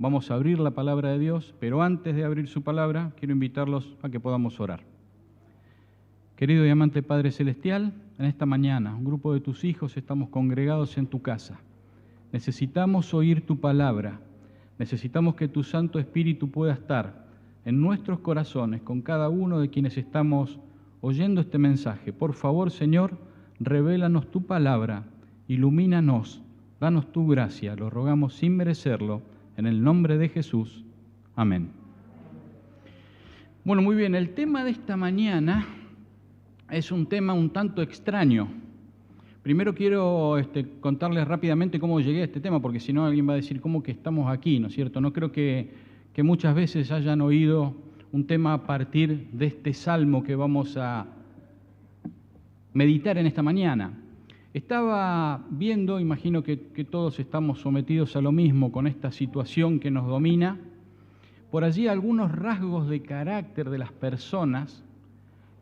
vamos a abrir la palabra de Dios, pero antes de abrir su palabra, quiero invitarlos a que podamos orar. Querido y amante Padre Celestial, en esta mañana, un grupo de tus hijos estamos congregados en tu casa. Necesitamos oír tu palabra, necesitamos que tu Santo Espíritu pueda estar en nuestros corazones con cada uno de quienes estamos oyendo este mensaje. Por favor, Señor, revélanos tu palabra, ilumínanos, danos tu gracia, lo rogamos sin merecerlo, en el nombre de Jesús. Amén. Bueno, muy bien, el tema de esta mañana es un tema un tanto extraño. Primero quiero contarles rápidamente cómo llegué a este tema, porque si no alguien va a decir, ¿cómo que estamos aquí? ¿No es cierto? No creo que muchas veces hayan oído un tema a partir de este salmo que vamos a meditar en esta mañana. Estaba viendo, imagino que todos estamos sometidos a lo mismo con esta situación que nos domina, por allí algunos rasgos de carácter de las personas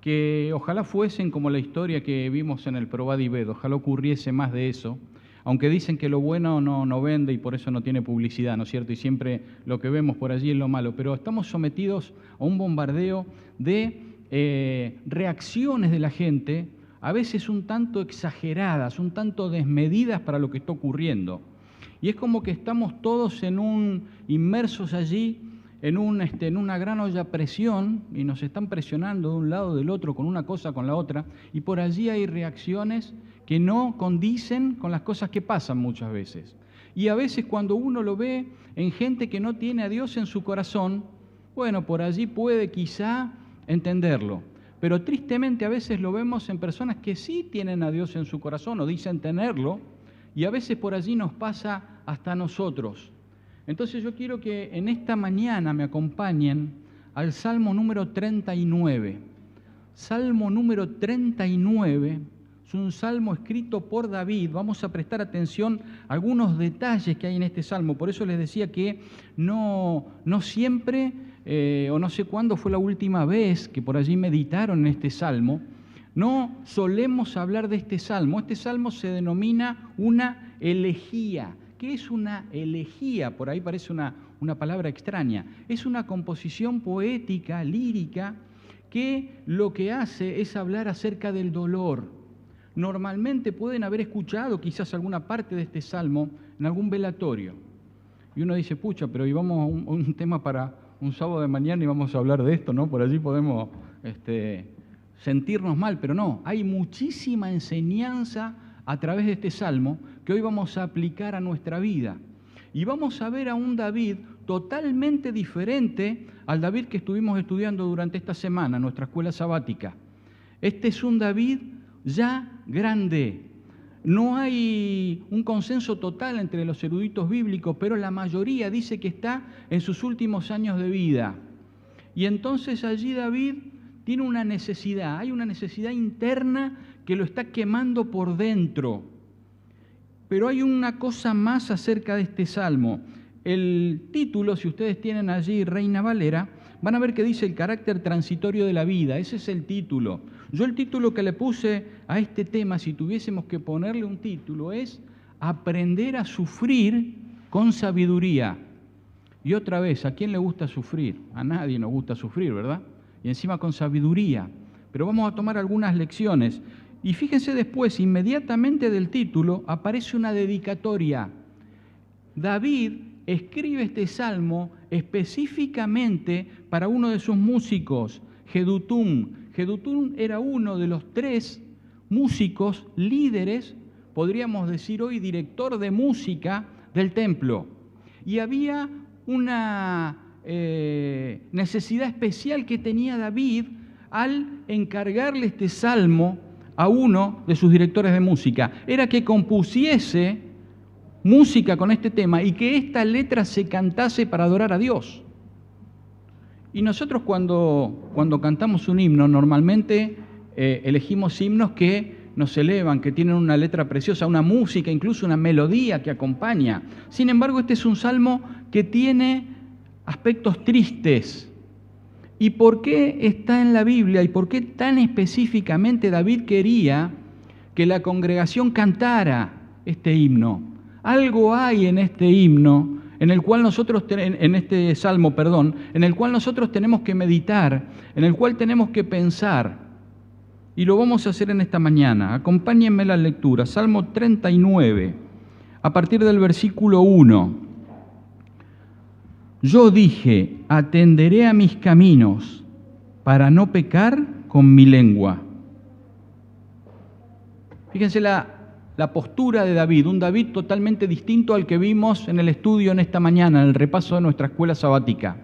que ojalá fuesen como la historia que vimos en el Probad y Ved, ojalá ocurriese más de eso, aunque dicen que lo bueno no vende y por eso no tiene publicidad, ¿no es cierto? Y siempre lo que vemos por allí es lo malo, pero estamos sometidos a un bombardeo de reacciones de la gente, a veces un tanto exageradas, un tanto desmedidas para lo que está ocurriendo. Y es como que estamos todos inmersos allí en una gran olla a presión y nos están presionando de un lado del otro con una cosa, con la otra, y por allí hay reacciones que no condicen con las cosas que pasan muchas veces. Y a veces cuando uno lo ve en gente que no tiene a Dios en su corazón, bueno, por allí puede quizá entenderlo. Pero tristemente a veces lo vemos en personas que sí tienen a Dios en su corazón o dicen tenerlo, y a veces por allí nos pasa hasta a nosotros. Entonces yo quiero que en esta mañana me acompañen al Salmo número 39. Salmo número 39 es un salmo escrito por David. Vamos a prestar atención a algunos detalles que hay en este salmo. Por eso les decía que no siempre, o no sé cuándo fue la última vez que por allí meditaron en este salmo. No solemos hablar de este salmo. Este salmo se denomina una elegía. ¿Qué es una elegía? Por ahí parece una palabra extraña. Es una composición poética, lírica, que lo que hace es hablar acerca del dolor. Normalmente pueden haber escuchado quizás alguna parte de este salmo en algún velatorio. Y uno dice, pucha, pero íbamos a un tema para un sábado de mañana y vamos a hablar de esto, ¿no? Por allí podemos sentirnos mal, pero no. Hay muchísima enseñanza a través de este salmo que hoy vamos a aplicar a nuestra vida. Y vamos a ver a un David totalmente diferente al David que estuvimos estudiando durante esta semana, nuestra escuela sabática. Este es un David ya grande. No hay un consenso total entre los eruditos bíblicos, pero la mayoría dice que está en sus últimos años de vida. Y entonces allí David tiene una necesidad, hay una necesidad interna que lo está quemando por dentro. Pero hay una cosa más acerca de este salmo. El título, si ustedes tienen allí Reina Valera, van a ver que dice el carácter transitorio de la vida. Ese es el título. Yo el título que le puse a este tema, si tuviésemos que ponerle un título, es Aprender a sufrir con sabiduría. Y otra vez, ¿a quién le gusta sufrir? A nadie nos gusta sufrir, ¿verdad? Y encima con sabiduría. Pero vamos a tomar algunas lecciones. Y fíjense después, inmediatamente del título, aparece una dedicatoria. David escribe este salmo específicamente para uno de sus músicos, Jedutum. Jedutum era uno de los 3 músicos líderes, podríamos decir hoy director de música del templo. Y había una necesidad especial que tenía David al encargarle este salmo a uno de sus directores de música. Era que compusiese música con este tema y que esta letra se cantase para adorar a Dios. Y nosotros cuando cantamos un himno, normalmente elegimos himnos que nos elevan, que tienen una letra preciosa, una música, incluso una melodía que acompaña. Sin embargo, este es un salmo que tiene aspectos tristes. ¿Y por qué está en la Biblia y por qué tan específicamente David quería que la congregación cantara este himno? Algo hay en este himno en el cual nosotros, en este salmo, perdón, en el cual nosotros tenemos que meditar, en el cual tenemos que pensar. Y lo vamos a hacer en esta mañana. Acompáñenme la lectura. Salmo 39, a partir del versículo 1. Yo dije, atenderé a mis caminos para no pecar con mi lengua. Fíjense la postura de David, un David totalmente distinto al que vimos en el estudio en esta mañana, en el repaso de nuestra escuela sabática.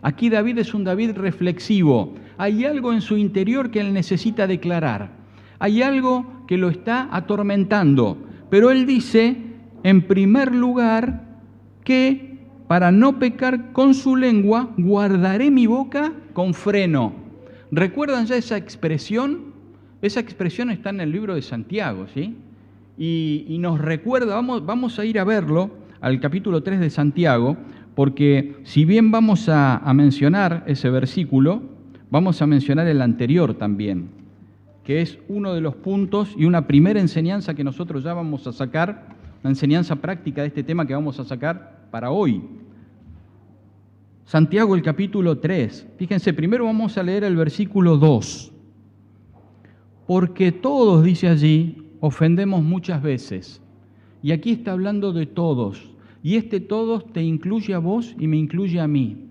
Aquí David es un David reflexivo. Hay algo en su interior que él necesita declarar. Hay algo que lo está atormentando. Pero él dice, en primer lugar, que para no pecar con su lengua, guardaré mi boca con freno. ¿Recuerdan ya esa expresión? Esa expresión está en el libro de Santiago, ¿sí? Y nos recuerda, vamos a ir a verlo, al capítulo 3 de Santiago, porque si bien vamos a mencionar ese versículo, vamos a mencionar el anterior también, que es uno de los puntos y una primera enseñanza que nosotros ya vamos a sacar, una enseñanza práctica de este tema que vamos a sacar para hoy. Santiago, el capítulo 3. Fíjense, primero vamos a leer el versículo 2. Porque todos, dice allí, ofendemos muchas veces. Y aquí está hablando de todos. Y este todos te incluye a vos y me incluye a mí.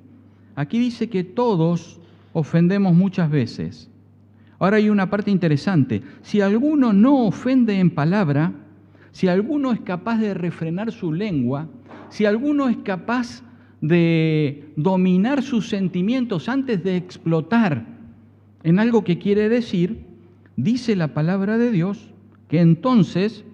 Aquí dice que todos ofendemos muchas veces. Ahora hay una parte interesante. Si alguno no ofende en palabra, si alguno es capaz de refrenar su lengua, si alguno es capaz de dominar sus sentimientos antes de explotar en algo que quiere decir, dice la palabra de Dios que entonces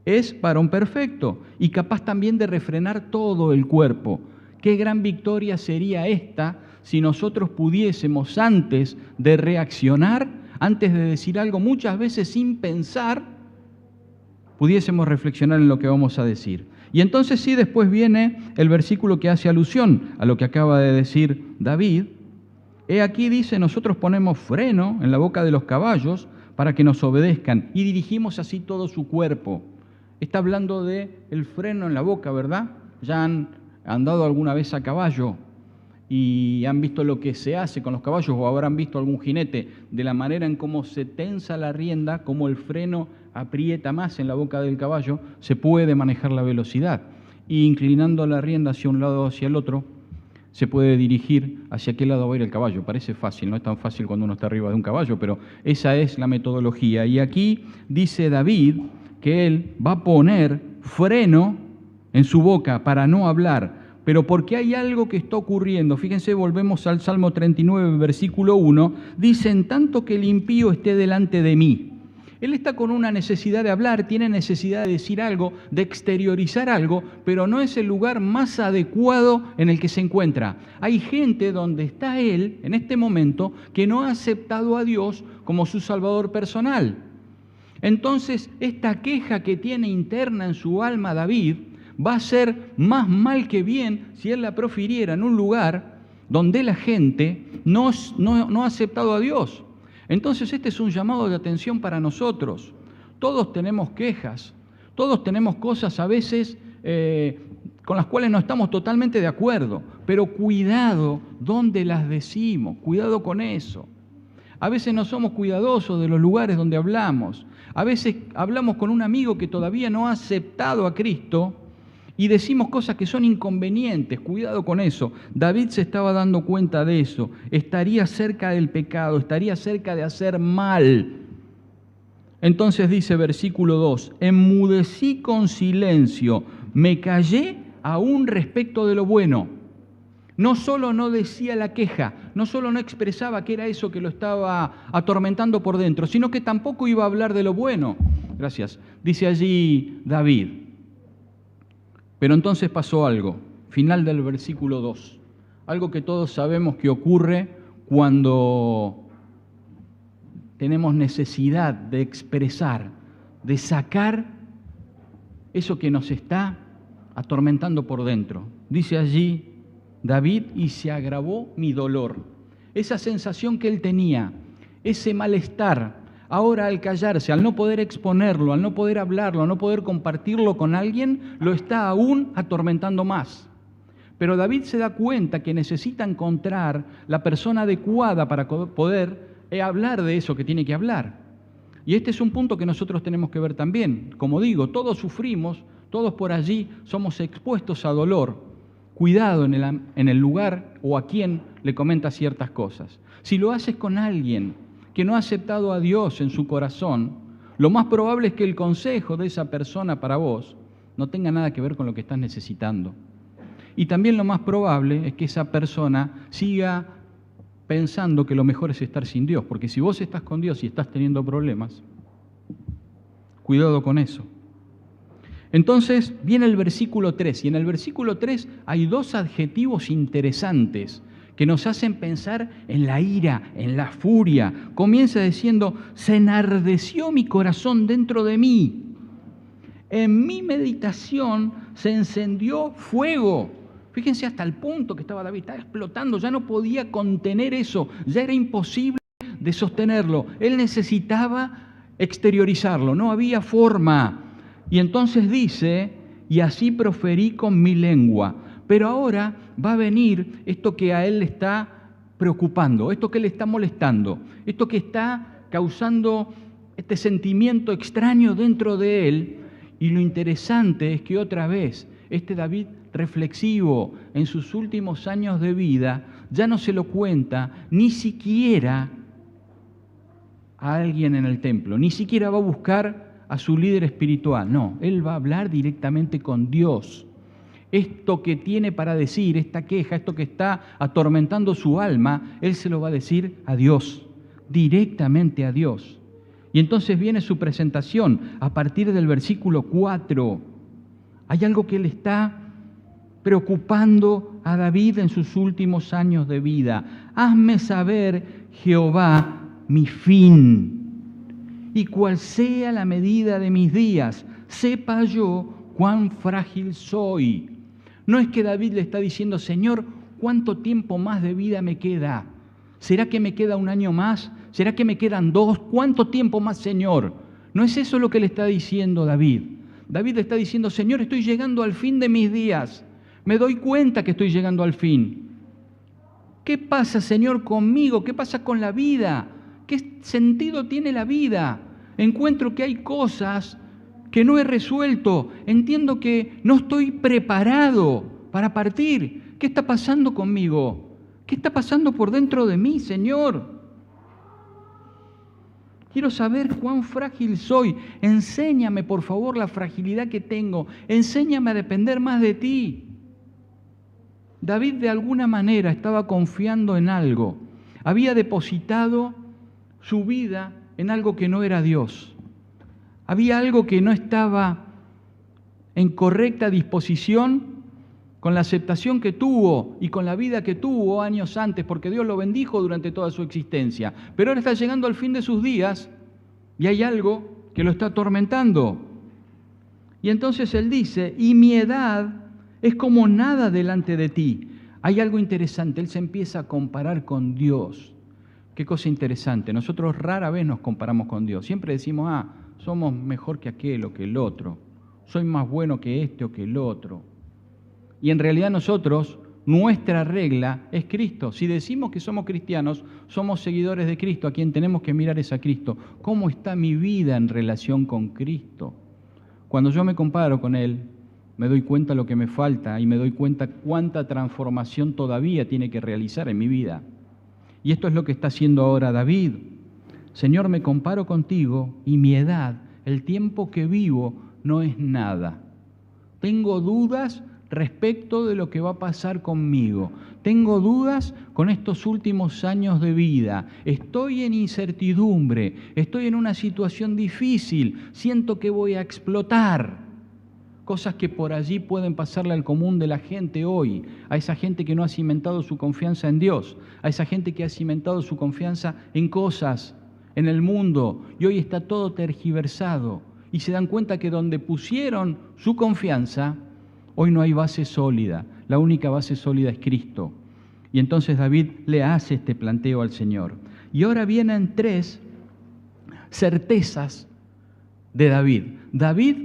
es varón perfecto y capaz también de refrenar todo el cuerpo. Qué gran victoria sería esta si nosotros pudiésemos, antes de reaccionar, antes de decir algo, muchas veces sin pensar, pudiésemos reflexionar en lo que vamos a decir. Y entonces sí, después viene el versículo que hace alusión a lo que acaba de decir David. He aquí dice, nosotros ponemos freno en la boca de los caballos para que nos obedezcan y dirigimos así todo su cuerpo. Está hablando de el freno en la boca, ¿verdad? Ya han andado alguna vez a caballo y han visto lo que se hace con los caballos o habrán visto algún jinete, de la manera en cómo se tensa la rienda, cómo el freno aprieta más en la boca del caballo, se puede manejar la velocidad. Y inclinando la rienda hacia un lado o hacia el otro, se puede dirigir hacia qué lado va a ir el caballo. Parece fácil, no es tan fácil cuando uno está arriba de un caballo, pero esa es la metodología. Y aquí dice David que él va a poner freno en su boca para no hablar, pero porque hay algo que está ocurriendo. Fíjense, volvemos al Salmo 39, versículo 1, dice, en tanto que el impío esté delante de mí. Él está con una necesidad de hablar, tiene necesidad de decir algo, de exteriorizar algo, pero no es el lugar más adecuado en el que se encuentra. Hay gente donde está él, en este momento, que no ha aceptado a Dios como su Salvador personal. Entonces, esta queja que tiene interna en su alma David va a ser más mal que bien si él la profiriera en un lugar donde la gente no ha aceptado a Dios. Entonces este es un llamado de atención para nosotros. Todos tenemos quejas, todos tenemos cosas a veces con las cuales no estamos totalmente de acuerdo, pero cuidado donde las decimos, cuidado con eso. A veces no somos cuidadosos de los lugares donde hablamos. A veces hablamos con un amigo que todavía no ha aceptado a Cristo y decimos cosas que son inconvenientes. Cuidado con eso. David se estaba dando cuenta de eso. Estaría cerca del pecado, estaría cerca de hacer mal. Entonces dice versículo 2, enmudecí con silencio, me callé aún respecto de lo bueno. No solo no decía la queja, no solo no expresaba que era eso que lo estaba atormentando por dentro, sino que tampoco iba a hablar de lo bueno. Gracias. Dice allí David. Pero entonces pasó algo, final del versículo 2, algo que todos sabemos que ocurre cuando tenemos necesidad de expresar, de sacar eso que nos está atormentando por dentro. Dice allí David, y se agravó mi dolor. Esa sensación que él tenía, ese malestar, Ahora, al callarse, al no poder exponerlo, al no poder hablarlo, al no poder compartirlo con alguien, lo está aún atormentando más. Pero David se da cuenta que necesita encontrar la persona adecuada para poder hablar de eso que tiene que hablar. Y este es un punto que nosotros tenemos que ver también. Como digo, todos sufrimos, todos por allí somos expuestos a dolor. Cuidado en el lugar o a quien le comentas ciertas cosas. Si lo haces con alguien que no ha aceptado a Dios en su corazón, lo más probable es que el consejo de esa persona para vos no tenga nada que ver con lo que estás necesitando. Y también lo más probable es que esa persona siga pensando que lo mejor es estar sin Dios, porque si vos estás con Dios y estás teniendo problemas, cuidado con eso. Entonces viene el versículo 3, y en el versículo 3 hay dos adjetivos interesantes que nos hacen pensar en la ira, en la furia. Comienza diciendo, se enardeció mi corazón dentro de mí. En mi meditación se encendió fuego. Fíjense hasta el punto que estaba David, estaba explotando, ya no podía contener eso, ya era imposible de sostenerlo. Él necesitaba exteriorizarlo, no había forma. Y entonces dice, y así proferí con mi lengua. Pero ahora va a venir esto que a él le está preocupando, esto que le está molestando, esto que está causando este sentimiento extraño dentro de él. Y lo interesante es que otra vez, este David reflexivo en sus últimos años de vida, ya no se lo cuenta ni siquiera a alguien en el templo, ni siquiera va a buscar a su líder espiritual, no, él va a hablar directamente con Dios. Esto que tiene para decir, esta queja, esto que está atormentando su alma, él se lo va a decir a Dios, directamente a Dios. Y entonces viene su presentación a partir del versículo 4. Hay algo que le está preocupando a David en sus últimos años de vida. Hazme saber, Jehová, mi fin, y cuál sea la medida de mis días, sepa yo cuán frágil soy. No es que David le está diciendo, Señor, ¿cuánto tiempo más de vida me queda? ¿Será que me queda un año más? ¿Será que me quedan 2? ¿Cuánto tiempo más, Señor? No es eso lo que le está diciendo David. David le está diciendo, Señor, estoy llegando al fin de mis días. Me doy cuenta que estoy llegando al fin. ¿Qué pasa, Señor, conmigo? ¿Qué pasa con la vida? ¿Qué sentido tiene la vida? Encuentro que hay cosas que no he resuelto. Entiendo que no estoy preparado para partir. ¿Qué está pasando conmigo? ¿Qué está pasando por dentro de mí, Señor? Quiero saber cuán frágil soy. Enséñame, por favor, la fragilidad que tengo. Enséñame a depender más de ti. David, de alguna manera, estaba confiando en algo. Había depositado su vida en algo que no era Dios. Había algo que no estaba en correcta disposición con la aceptación que tuvo y con la vida que tuvo años antes, porque Dios lo bendijo durante toda su existencia. Pero ahora está llegando al fin de sus días y hay algo que lo está atormentando. Y entonces él dice, y mi edad es como nada delante de ti. Hay algo interesante, él se empieza a comparar con Dios. Qué cosa interesante, nosotros rara vez nos comparamos con Dios. Siempre decimos, somos mejor que aquel o que el otro. Soy más bueno que este o que el otro. Y en realidad nosotros, nuestra regla es Cristo. Si decimos que somos cristianos, somos seguidores de Cristo. A quien tenemos que mirar es a Cristo. ¿Cómo está mi vida en relación con Cristo? Cuando yo me comparo con Él, me doy cuenta lo que me falta y me doy cuenta cuánta transformación todavía tiene que realizar en mi vida. Y esto es lo que está haciendo ahora David. Señor, me comparo contigo y mi edad, el tiempo que vivo, no es nada. Tengo dudas respecto de lo que va a pasar conmigo. Tengo dudas con estos últimos años de vida. Estoy en incertidumbre, estoy en una situación difícil, siento que voy a explotar. Cosas que por allí pueden pasarle al común de la gente hoy, a esa gente que no ha cimentado su confianza en Dios, a esa gente que ha cimentado su confianza en cosas, en el mundo, y hoy está todo tergiversado. Y se dan cuenta que donde pusieron su confianza, hoy no hay base sólida, la única base sólida es Cristo. Y entonces David le hace este planteo al Señor. Y ahora vienen 3 certezas de David. David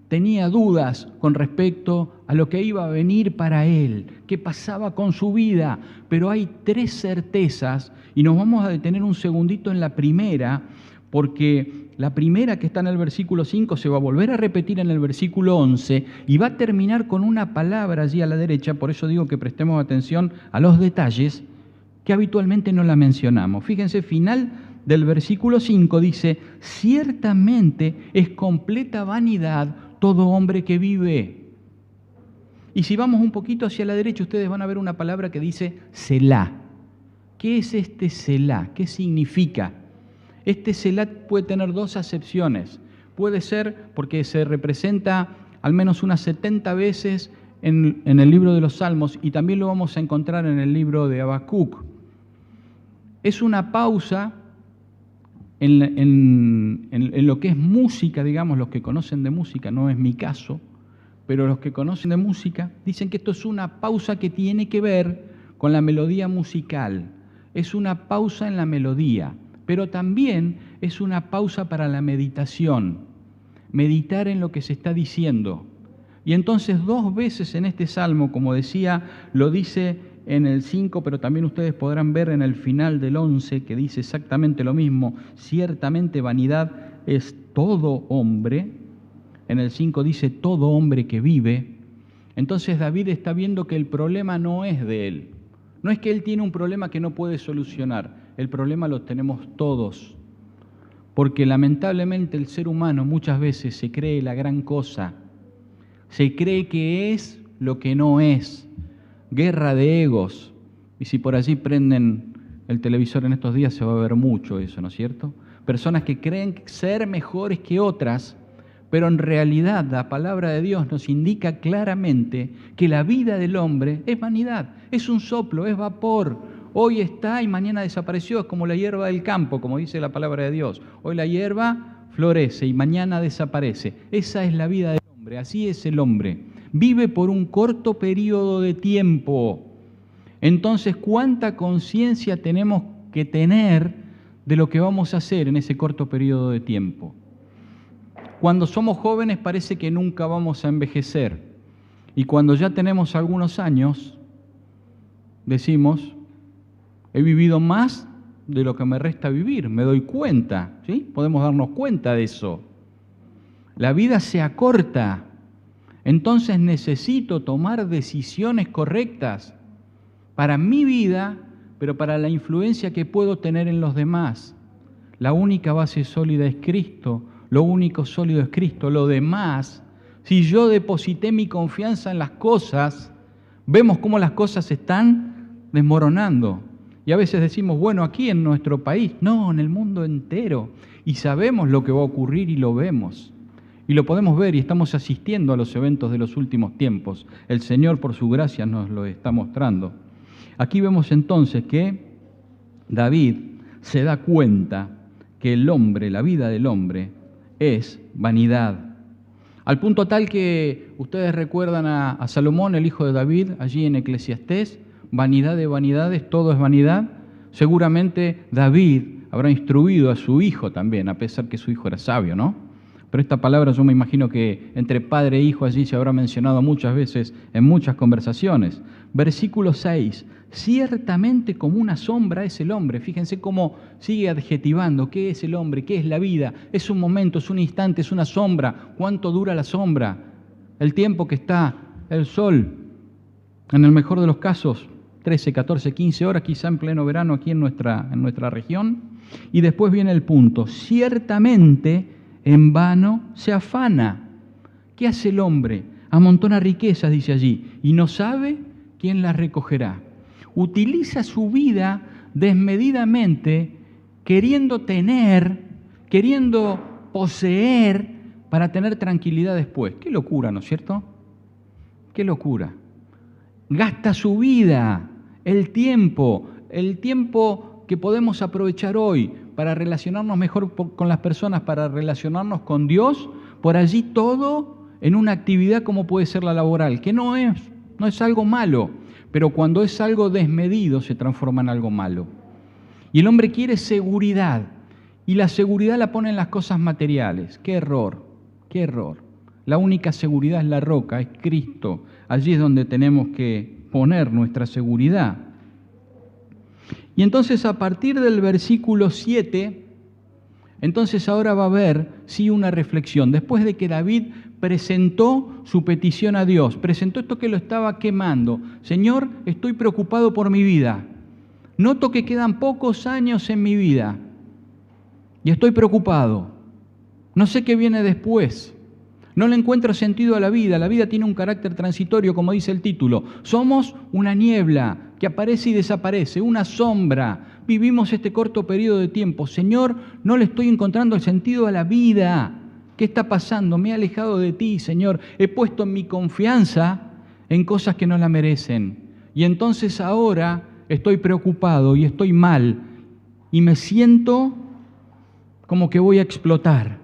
tenía dudas con respecto a lo que iba a venir para él, qué pasaba con su vida, pero hay 3 certezas y nos vamos a detener un segundito en la primera, porque la primera que está en el versículo 5 se va a volver a repetir en el versículo 11 y va a terminar con una palabra allí a la derecha, por eso digo que prestemos atención a los detalles que habitualmente no la mencionamos. Fíjense, final del versículo 5 dice, ciertamente es completa vanidad todo hombre que vive. Y si vamos un poquito hacia la derecha, ustedes van a ver una palabra que dice Selah. ¿Qué es este Selah? ¿Qué significa? Este Selah puede tener 2 acepciones. Puede ser porque se representa al menos unas 70 veces en el libro de los Salmos y también lo vamos a encontrar en el libro de Habacuc. Es una pausa en lo que es música, digamos, los que conocen de música, no es mi caso, pero los que conocen de música dicen que esto es una pausa que tiene que ver con la melodía musical. Es una pausa en la melodía, pero también es una pausa para la meditación, meditar en lo que se está diciendo. Y entonces 2 veces en este salmo, como decía, lo dice en el 5, pero también ustedes podrán ver en el final del 11, que dice exactamente lo mismo, ciertamente vanidad es todo hombre. En el 5 dice todo hombre que vive. Entonces David está viendo que el problema no es de él. No es que él tiene un problema que no puede solucionar, el problema lo tenemos todos. Porque lamentablemente el ser humano muchas veces se cree la gran cosa, se cree que es lo que no es. Guerra de egos, y si por allí prenden el televisor en estos días se va a ver mucho eso, ¿no es cierto? Personas que creen ser mejores que otras, pero en realidad la palabra de Dios nos indica claramente que la vida del hombre es vanidad, es un soplo, es vapor. Hoy está y mañana desapareció, es como la hierba del campo, como dice la palabra de Dios. Hoy la hierba florece y mañana desaparece. Esa es la vida del hombre, así es el hombre. Vive por un corto periodo de tiempo. Entonces, ¿cuánta conciencia tenemos que tener de lo que vamos a hacer en ese corto periodo de tiempo? Cuando somos jóvenes parece que nunca vamos a envejecer. Y cuando ya tenemos algunos años, decimos, he vivido más de lo que me resta vivir, me doy cuenta, ¿sí? Podemos darnos cuenta de eso. La vida se acorta. Entonces necesito tomar decisiones correctas para mi vida, pero para la influencia que puedo tener en los demás. La única base sólida es Cristo, lo único sólido es Cristo. Lo demás, si yo deposité mi confianza en las cosas, vemos cómo las cosas se están desmoronando. Y a veces decimos, bueno, aquí en nuestro país, no, en el mundo entero. Y sabemos lo que va a ocurrir y lo vemos. Y lo podemos ver y estamos asistiendo a los eventos de los últimos tiempos. El Señor, por su gracia, nos lo está mostrando. Aquí vemos entonces que David se da cuenta que el hombre, la vida del hombre, es vanidad. Al punto tal que ustedes recuerdan a Salomón, el hijo de David, allí en Eclesiastés, vanidad de vanidades, todo es vanidad. Seguramente David habrá instruido a su hijo también, a pesar que su hijo era sabio, ¿no? Pero esta palabra yo me imagino que entre padre e hijo allí se habrá mencionado muchas veces en muchas conversaciones. Versículo 6, ciertamente como una sombra es el hombre. Fíjense cómo sigue adjetivando, ¿qué es el hombre? ¿Qué es la vida? Es un momento, es un instante, es una sombra. ¿Cuánto dura la sombra? El tiempo que está el sol, en el mejor de los casos, 13, 14, 15 horas, quizá en pleno verano aquí en nuestra región. Y después viene el punto, ciertamente en vano se afana. ¿Qué hace el hombre? Amontona riquezas, dice allí, y no sabe quién las recogerá. Utiliza su vida desmedidamente, queriendo tener, queriendo poseer para tener tranquilidad después. Qué locura, ¿no es cierto? Qué locura. Gasta su vida, el tiempo que podemos aprovechar hoy para relacionarnos mejor con las personas, para relacionarnos con Dios, por allí todo en una actividad como puede ser la laboral, que no es algo malo, pero cuando es algo desmedido se transforma en algo malo. Y el hombre quiere seguridad, y la seguridad la pone en las cosas materiales. ¡Qué error! ¡Qué error! La única seguridad es la roca, es Cristo. Allí es donde tenemos que poner nuestra seguridad. Y entonces a partir del versículo 7, entonces ahora va a haber, sí, una reflexión. Después de que David presentó su petición a Dios, presentó esto que lo estaba quemando. Señor, estoy preocupado por mi vida. Noto que quedan pocos años en mi vida y estoy preocupado. No sé qué viene después. No le encuentro sentido a la vida. La vida tiene un carácter transitorio, como dice el título. Somos una niebla que aparece y desaparece, una sombra. Vivimos este corto periodo de tiempo. Señor, no le estoy encontrando el sentido a la vida. ¿Qué está pasando? Me he alejado de ti, Señor. He puesto mi confianza en cosas que no la merecen. Y entonces ahora estoy preocupado y estoy mal. Y me siento como que voy a explotar.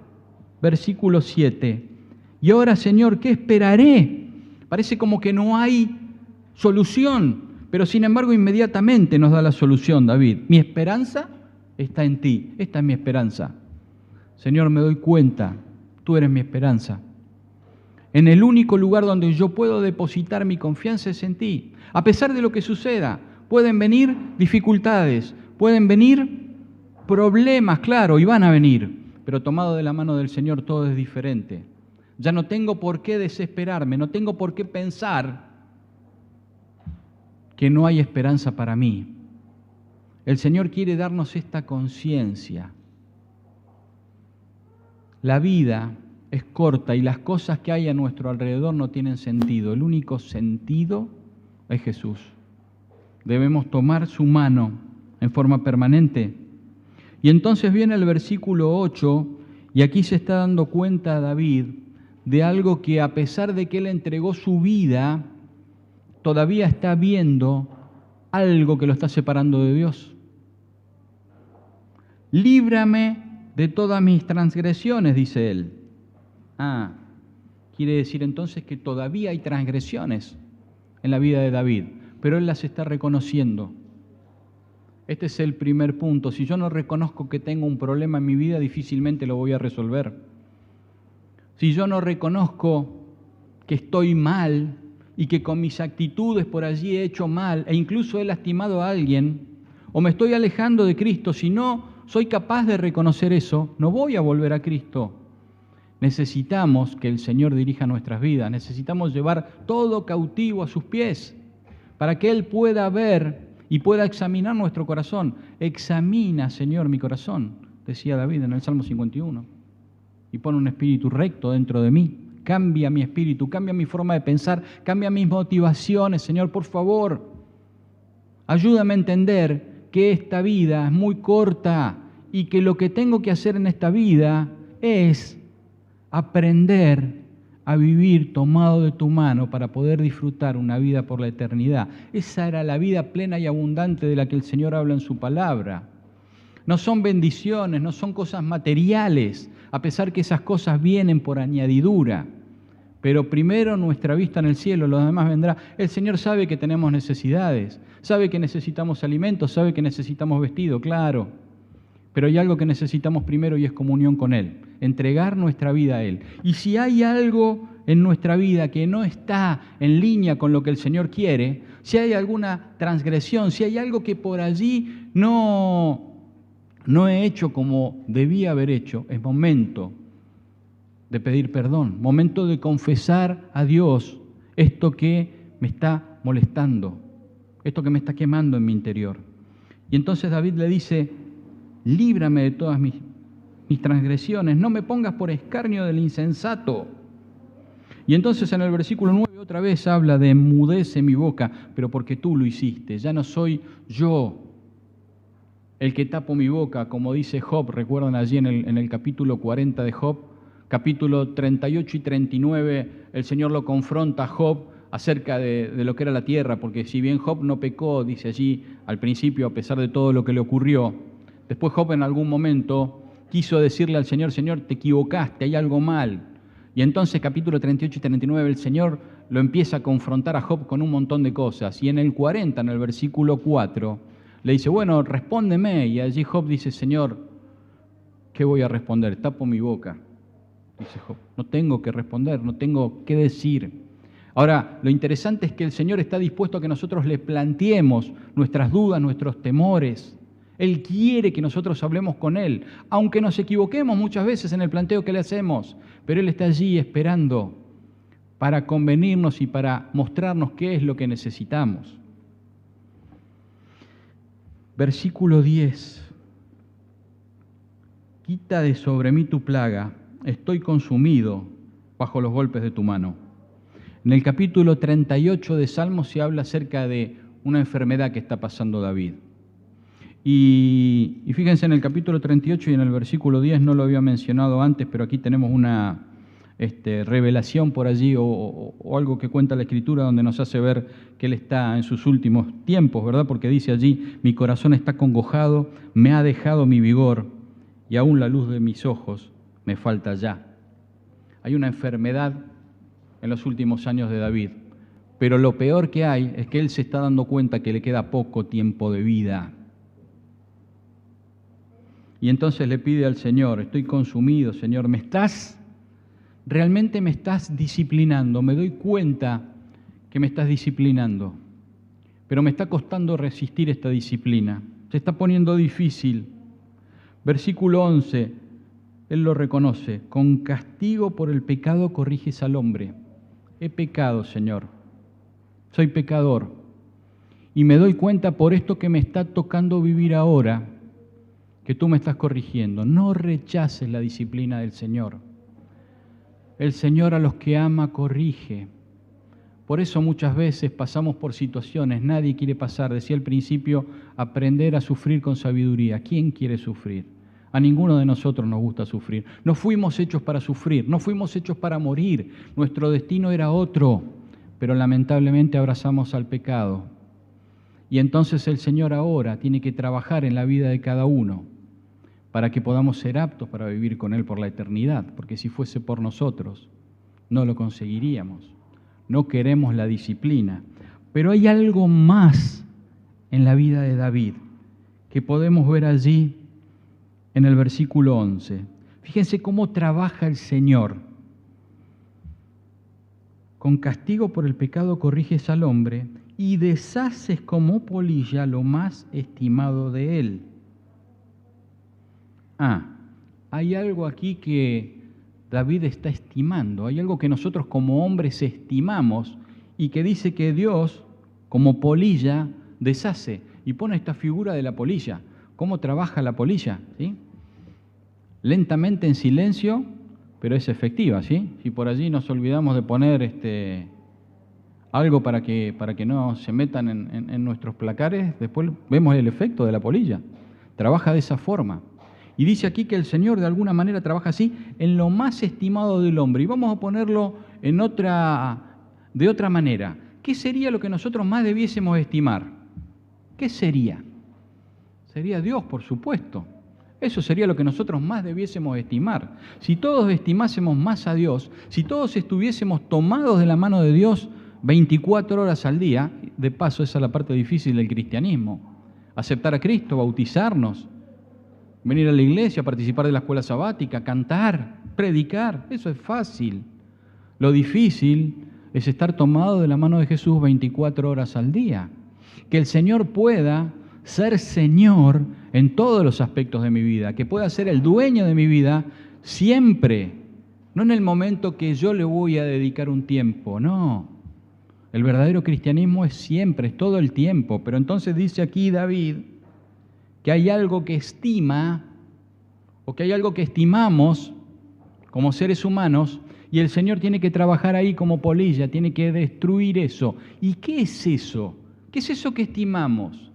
Versículo 7. Y ahora, Señor, ¿qué esperaré? Parece como que no hay solución, pero sin embargo inmediatamente nos da la solución, David. Mi esperanza está en ti. Esta es mi esperanza. Señor, me doy cuenta, tú eres mi esperanza. En el único lugar donde yo puedo depositar mi confianza es en ti. A pesar de lo que suceda, pueden venir dificultades, pueden venir problemas, claro, y van a venir, pero tomado de la mano del Señor todo es diferente. Ya no tengo por qué desesperarme, no tengo por qué pensar que no hay esperanza para mí. El Señor quiere darnos esta conciencia. La vida es corta y las cosas que hay a nuestro alrededor no tienen sentido. El único sentido es Jesús. Debemos tomar su mano en forma permanente. Y entonces viene el versículo 8 y aquí se está dando cuenta David de algo que a pesar de que él entregó su vida, todavía está viendo algo que lo está separando de Dios. Líbrame de todas mis transgresiones, dice él. Quiere decir entonces que todavía hay transgresiones en la vida de David, pero él las está reconociendo. Este es el primer punto. Si yo no reconozco que tengo un problema en mi vida, difícilmente lo voy a resolver. Si yo no reconozco que estoy mal y que con mis actitudes por allí he hecho mal e incluso he lastimado a alguien, o me estoy alejando de Cristo, si no soy capaz de reconocer eso, no voy a volver a Cristo. Necesitamos que el Señor dirija nuestras vidas, necesitamos llevar todo cautivo a sus pies para que Él pueda ver y pueda examinar nuestro corazón. Examina, Señor, mi corazón, decía David en el Salmo 51. Y pone un espíritu recto dentro de mí. Cambia mi espíritu, cambia mi forma de pensar, cambia mis motivaciones, Señor, por favor. Ayúdame a entender que esta vida es muy corta y que lo que tengo que hacer en esta vida es aprender a vivir tomado de tu mano para poder disfrutar una vida por la eternidad. Esa era la vida plena y abundante de la que el Señor habla en su palabra. No son bendiciones, no son cosas materiales, a pesar que esas cosas vienen por añadidura. Pero primero nuestra vista en el cielo, lo demás vendrá. El Señor sabe que tenemos necesidades, sabe que necesitamos alimentos, sabe que necesitamos vestido, claro. Pero hay algo que necesitamos primero y es comunión con Él, entregar nuestra vida a Él. Y si hay algo en nuestra vida que no está en línea con lo que el Señor quiere, si hay alguna transgresión, si hay algo que por allí no he hecho como debía haber hecho, es momento de pedir perdón, momento de confesar a Dios esto que me está molestando, esto que me está quemando en mi interior. Y entonces David le dice, líbrame de todas mis transgresiones, no me pongas por escarnio del insensato. Y entonces en el versículo 9 otra vez habla de enmudece mi boca, pero porque tú lo hiciste, ya no soy yo el que tapo mi boca, como dice Job, recuerdan allí en el capítulo 40 de Job, capítulo 38 y 39, el Señor lo confronta a Job acerca de lo que era la tierra, porque si bien Job no pecó, dice allí al principio, a pesar de todo lo que le ocurrió, después Job en algún momento quiso decirle al Señor, Señor, te equivocaste, hay algo mal. Y entonces capítulo 38 y 39 el Señor lo empieza a confrontar a Job con un montón de cosas. Y en el 40, en el versículo 4, le dice, bueno, respóndeme. Y allí Job dice, Señor, ¿Qué voy a responder? Tapo mi boca, dice Job. No tengo que responder, no tengo que decir. Ahora, lo interesante es que el Señor está dispuesto a que nosotros le planteemos nuestras dudas, nuestros temores. Él quiere que nosotros hablemos con Él, aunque nos equivoquemos muchas veces en el planteo que le hacemos, pero Él está allí esperando para convenirnos y para mostrarnos qué es lo que necesitamos. Versículo 10. Quita de sobre mí tu plaga, estoy consumido bajo los golpes de tu mano. En el capítulo 38 de Salmos se habla acerca de una enfermedad que está pasando David. Y fíjense en el capítulo 38 y en el versículo 10, no lo había mencionado antes, pero aquí tenemos una revelación por allí o algo que cuenta la Escritura donde nos hace ver que Él está en sus últimos tiempos, ¿verdad? Porque dice allí, mi corazón está congojado, me ha dejado mi vigor y aún la luz de mis ojos me falta ya. Hay una enfermedad en los últimos años de David, pero lo peor que hay es que él se está dando cuenta que le queda poco tiempo de vida. Y entonces le pide al Señor, estoy consumido, Señor, realmente me estás disciplinando, me doy cuenta que me estás disciplinando, pero me está costando resistir esta disciplina, se está poniendo difícil. Versículo 11, él lo reconoce, con castigo por el pecado corriges al hombre. He pecado, Señor, soy pecador, y me doy cuenta por esto que me está tocando vivir ahora, que tú me estás corrigiendo. No rechaces la disciplina del Señor. El Señor a los que ama corrige. Por eso muchas veces pasamos por situaciones, nadie quiere pasar, decía al principio, aprender a sufrir con sabiduría. ¿Quién quiere sufrir? A ninguno de nosotros nos gusta sufrir. No fuimos hechos para sufrir, no fuimos hechos para morir. Nuestro destino era otro, pero lamentablemente abrazamos al pecado. Y entonces el Señor ahora tiene que trabajar en la vida de cada uno para que podamos ser aptos para vivir con Él por la eternidad, porque si fuese por nosotros, no lo conseguiríamos. No queremos la disciplina. Pero hay algo más en la vida de David que podemos ver allí en el versículo 11. Fíjense cómo trabaja el Señor. Con castigo por el pecado corriges al hombre y deshaces como polilla lo más estimado de él. Hay algo aquí que David está estimando, hay algo que nosotros como hombres estimamos y que dice que Dios, como polilla, deshace y pone esta figura de la polilla. ¿Cómo trabaja la polilla? ¿Sí? Lentamente, en silencio, pero es efectiva, ¿sí? Si por allí nos olvidamos de poner algo para que no se metan en nuestros placares, después vemos el efecto de la polilla. Trabaja de esa forma. Y dice aquí que el Señor de alguna manera trabaja así en lo más estimado del hombre. Y vamos a ponerlo de otra manera. ¿Qué sería lo que nosotros más debiésemos estimar? ¿Qué sería? Sería Dios, por supuesto. Eso sería lo que nosotros más debiésemos estimar. Si todos estimásemos más a Dios, si todos estuviésemos tomados de la mano de Dios 24 horas al día, de paso esa es la parte difícil del cristianismo, aceptar a Cristo, bautizarnos, venir a la iglesia, participar de la escuela sabática, cantar, predicar, eso es fácil. Lo difícil es estar tomado de la mano de Jesús 24 horas al día. Que el Señor pueda ser Señor en todos los aspectos de mi vida, que pueda ser el dueño de mi vida siempre, no en el momento que yo le voy a dedicar un tiempo, no. El verdadero cristianismo es siempre, es todo el tiempo. Pero entonces dice aquí David que hay algo que estima o que hay algo que estimamos como seres humanos y el Señor tiene que trabajar ahí como polilla, tiene que destruir eso. ¿Y qué es eso? ¿Qué es eso que estimamos?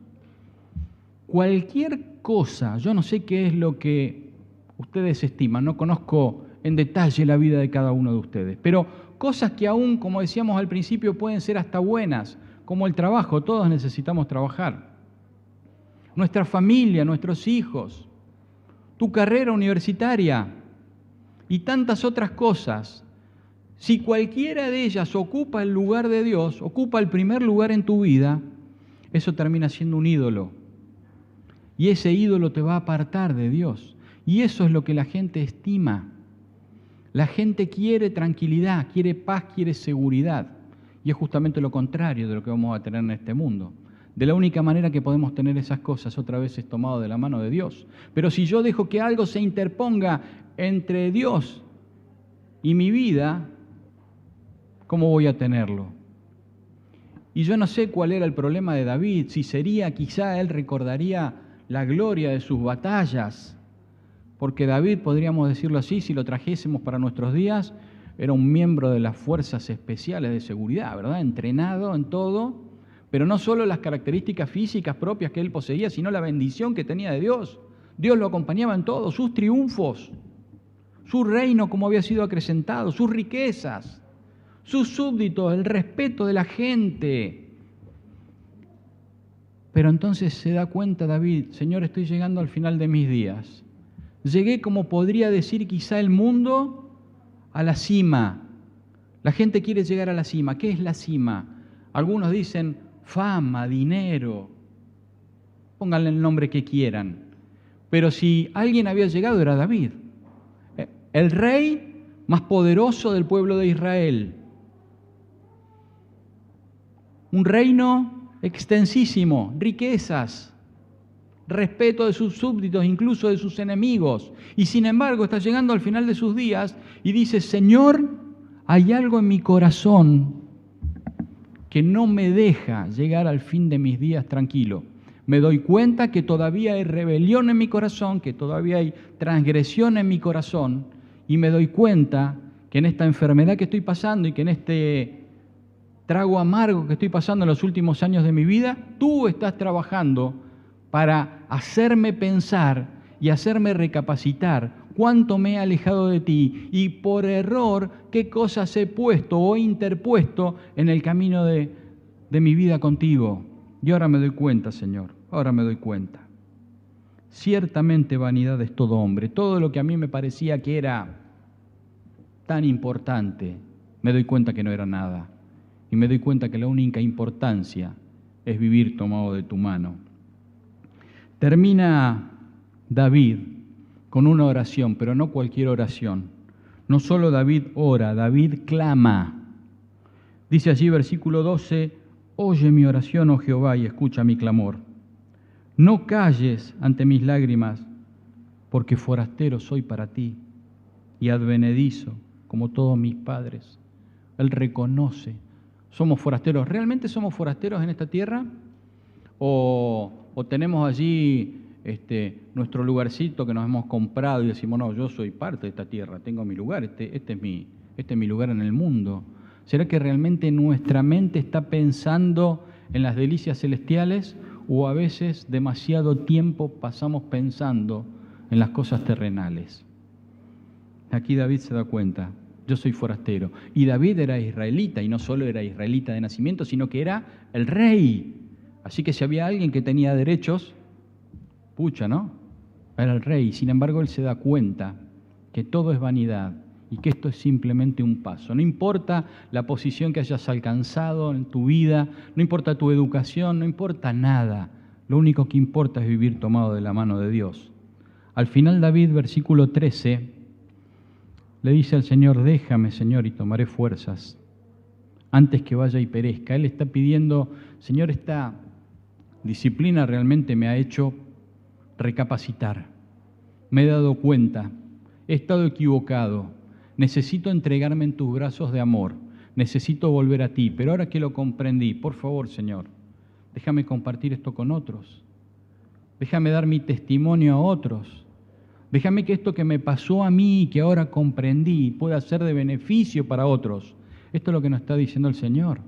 Cualquier cosa, yo no sé qué es lo que ustedes estiman, no conozco en detalle la vida de cada uno de ustedes, pero cosas que aún, como decíamos al principio, pueden ser hasta buenas, como el trabajo, todos necesitamos trabajar. Nuestra familia, nuestros hijos, tu carrera universitaria y tantas otras cosas. Si cualquiera de ellas ocupa el lugar de Dios, ocupa el primer lugar en tu vida, eso termina siendo un ídolo. Y ese ídolo te va a apartar de Dios. Y eso es lo que la gente estima. La gente quiere tranquilidad, quiere paz, quiere seguridad. Y es justamente lo contrario de lo que vamos a tener en este mundo. De la única manera que podemos tener esas cosas otra vez es tomado de la mano de Dios. Pero si yo dejo que algo se interponga entre Dios y mi vida, ¿cómo voy a tenerlo? Y yo no sé cuál era el problema de David, si sería, quizá él recordaría la gloria de sus batallas, porque David, podríamos decirlo así, si lo trajésemos para nuestros días, era un miembro de las fuerzas especiales de seguridad, ¿verdad? Entrenado en todo, pero no solo las características físicas propias que él poseía, sino la bendición que tenía de Dios. Dios lo acompañaba en todo, sus triunfos, su reino como había sido acrecentado, sus riquezas, sus súbditos, el respeto de la gente. Pero entonces se da cuenta David, Señor, estoy llegando al final de mis días. Llegué, como podría decir quizá el mundo, a la cima. La gente quiere llegar a la cima. ¿Qué es la cima? Algunos dicen fama, dinero. Pónganle el nombre que quieran. Pero si alguien había llegado era David. El rey más poderoso del pueblo de Israel. Un reino extensísimo, riquezas, respeto de sus súbditos, incluso de sus enemigos. Y sin embargo está llegando al final de sus días y dice, Señor, hay algo en mi corazón que no me deja llegar al fin de mis días tranquilo. Me doy cuenta que todavía hay rebelión en mi corazón, que todavía hay transgresión en mi corazón, y me doy cuenta que en esta enfermedad que estoy pasando y que en este trago amargo que estoy pasando en los últimos años de mi vida, tú estás trabajando para hacerme pensar y hacerme recapacitar cuánto me he alejado de ti y por error qué cosas he puesto o interpuesto en el camino de mi vida contigo. Y ahora me doy cuenta, Señor, ahora me doy cuenta. Ciertamente vanidad es todo hombre. Todo lo que a mí me parecía que era tan importante, me doy cuenta que no era nada. Y me doy cuenta que la única importancia es vivir tomado de tu mano. Termina David con una oración, pero no cualquier oración. No solo David ora, David clama. Dice allí versículo 12, oye mi oración, oh Jehová, y escucha mi clamor. No calles ante mis lágrimas, porque forastero soy para ti y advenedizo como todos mis padres. Él reconoce. ¿Somos forasteros? ¿Realmente somos forasteros en esta tierra? ¿O tenemos allí nuestro lugarcito que nos hemos comprado y decimos, no, yo soy parte de esta tierra, tengo mi lugar, este es mi lugar en el mundo? ¿Será que realmente nuestra mente está pensando en las delicias celestiales o a veces demasiado tiempo pasamos pensando en las cosas terrenales? Aquí David se da cuenta. Yo soy forastero. Y David era israelita, y no solo era israelita de nacimiento, sino que era el rey. Así que si había alguien que tenía derechos, pucha, ¿no? Era el rey. Sin embargo, él se da cuenta que todo es vanidad y que esto es simplemente un paso. No importa la posición que hayas alcanzado en tu vida, no importa tu educación, no importa nada. Lo único que importa es vivir tomado de la mano de Dios. Al final David, versículo 13, le dice al Señor, déjame, Señor, y tomaré fuerzas antes que vaya y perezca. Él está pidiendo, Señor, esta disciplina realmente me ha hecho recapacitar. Me he dado cuenta, he estado equivocado, necesito entregarme en tus brazos de amor, necesito volver a ti, pero ahora que lo comprendí, por favor, Señor, déjame compartir esto con otros, déjame dar mi testimonio a otros. Déjame que esto que me pasó a mí, que ahora comprendí, pueda ser de beneficio para otros. Esto es lo que nos está diciendo el Señor.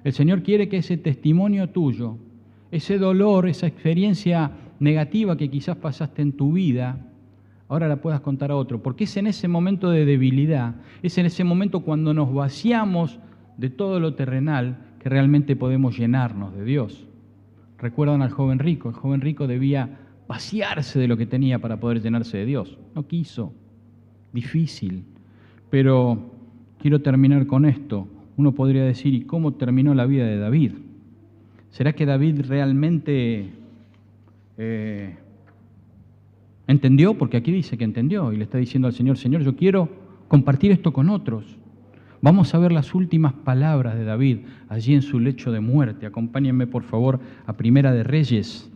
El Señor quiere que ese testimonio tuyo, ese dolor, esa experiencia negativa que quizás pasaste en tu vida, ahora la puedas contar a otro. Porque es en ese momento de debilidad, es en ese momento cuando nos vaciamos de todo lo terrenal que realmente podemos llenarnos de Dios. ¿Recuerdan al joven rico? El joven rico debía vaciarse de lo que tenía para poder llenarse de Dios. No quiso. Difícil. Pero quiero terminar con esto. Uno podría decir, ¿y cómo terminó la vida de David? ¿Será que David realmente ¿Entendió? Porque aquí dice que entendió y le está diciendo al Señor, Señor, yo quiero compartir esto con otros. Vamos a ver las últimas palabras de David allí en su lecho de muerte. Acompáñenme, por favor, a Primera de Reyes.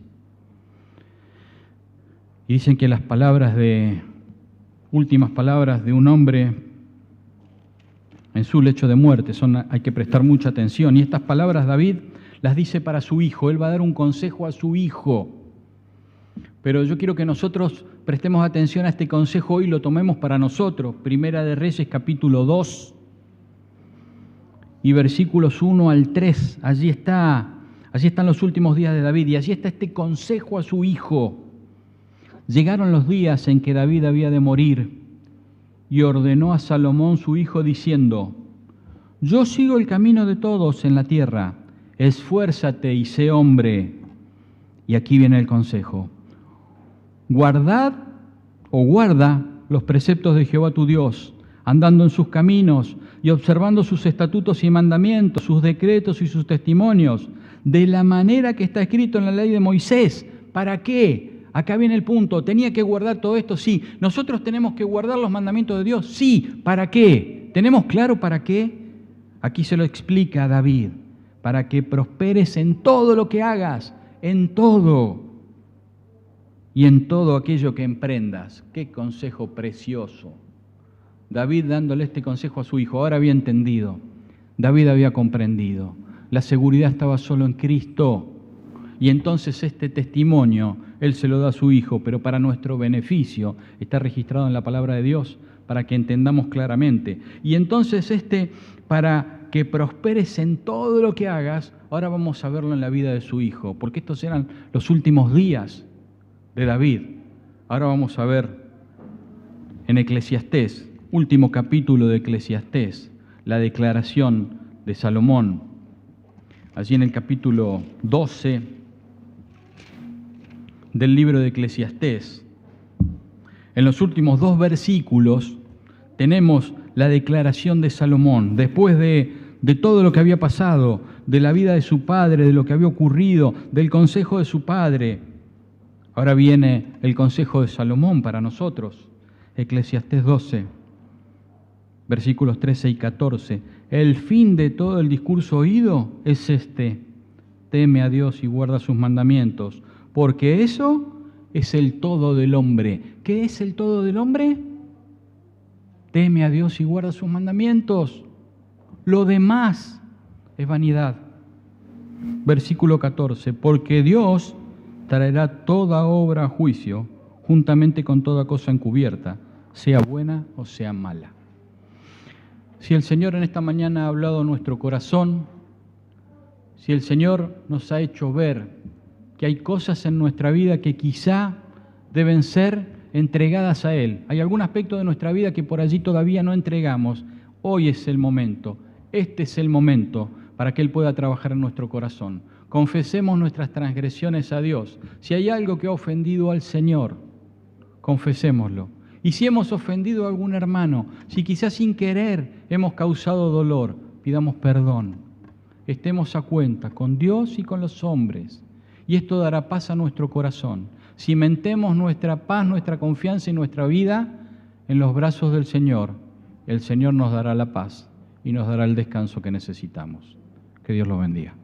Y dicen que las últimas palabras de un hombre en su lecho de muerte hay que prestar mucha atención. Y estas palabras David las dice para su hijo. Él va a dar un consejo a su hijo. Pero yo quiero que nosotros prestemos atención a este consejo hoy y lo tomemos para nosotros. Primera de Reyes, capítulo 2 y versículos 1 al 3. Allí están los últimos días de David y allí está este consejo a su hijo. Llegaron los días en que David había de morir y ordenó a Salomón su hijo diciendo: Yo sigo el camino de todos en la tierra, esfuérzate y sé hombre. Y aquí viene el consejo: guarda los preceptos de Jehová tu Dios, andando en sus caminos y observando sus estatutos y mandamientos, sus decretos y sus testimonios, de la manera que está escrito en la ley de Moisés. ¿Para qué? Acá viene el punto. ¿Tenía que guardar todo esto? Sí. ¿Nosotros tenemos que guardar los mandamientos de Dios? Sí. ¿Para qué? ¿Tenemos claro para qué? Aquí se lo explica David. Para que prosperes en todo lo que hagas, en todo. Y en todo aquello que emprendas. ¡Qué consejo precioso! David dándole este consejo a su hijo. Ahora había entendido. David había comprendido. La seguridad estaba solo en Cristo. Y entonces este testimonio Él se lo da a su hijo, pero para nuestro beneficio está registrado en la palabra de Dios, para que entendamos claramente. Y entonces para que prosperes en todo lo que hagas, ahora vamos a verlo en la vida de su hijo, porque estos eran los últimos días de David. Ahora vamos a ver en Eclesiastés, último capítulo de Eclesiastés, la declaración de Salomón. Allí en el capítulo 12 del libro de Eclesiastés, en los últimos 2 versículos, tenemos la declaración de Salomón, después de todo lo que había pasado, de la vida de su padre, de lo que había ocurrido, del consejo de su padre. Ahora viene el consejo de Salomón para nosotros. Eclesiastés 12, versículos 13 y 14. El fin de todo el discurso oído es este: teme a Dios y guarda sus mandamientos, porque eso es el todo del hombre. ¿Qué es el todo del hombre? Teme a Dios y guarda sus mandamientos. Lo demás es vanidad. Versículo 14. Porque Dios traerá toda obra a juicio, juntamente con toda cosa encubierta, sea buena o sea mala. Si el Señor en esta mañana ha hablado a nuestro corazón, si el Señor nos ha hecho ver que hay cosas en nuestra vida que quizá deben ser entregadas a Él. Hay algún aspecto de nuestra vida que por allí todavía no entregamos. Hoy es el momento, este es el momento para que Él pueda trabajar en nuestro corazón. Confesemos nuestras transgresiones a Dios. Si hay algo que ha ofendido al Señor, confesémoslo. Y si hemos ofendido a algún hermano, si quizás sin querer hemos causado dolor, pidamos perdón. Estemos a cuenta con Dios y con los hombres. Y esto dará paz a nuestro corazón. Cimentemos nuestra paz, nuestra confianza y nuestra vida en los brazos del Señor. El Señor nos dará la paz y nos dará el descanso que necesitamos. Que Dios los bendiga.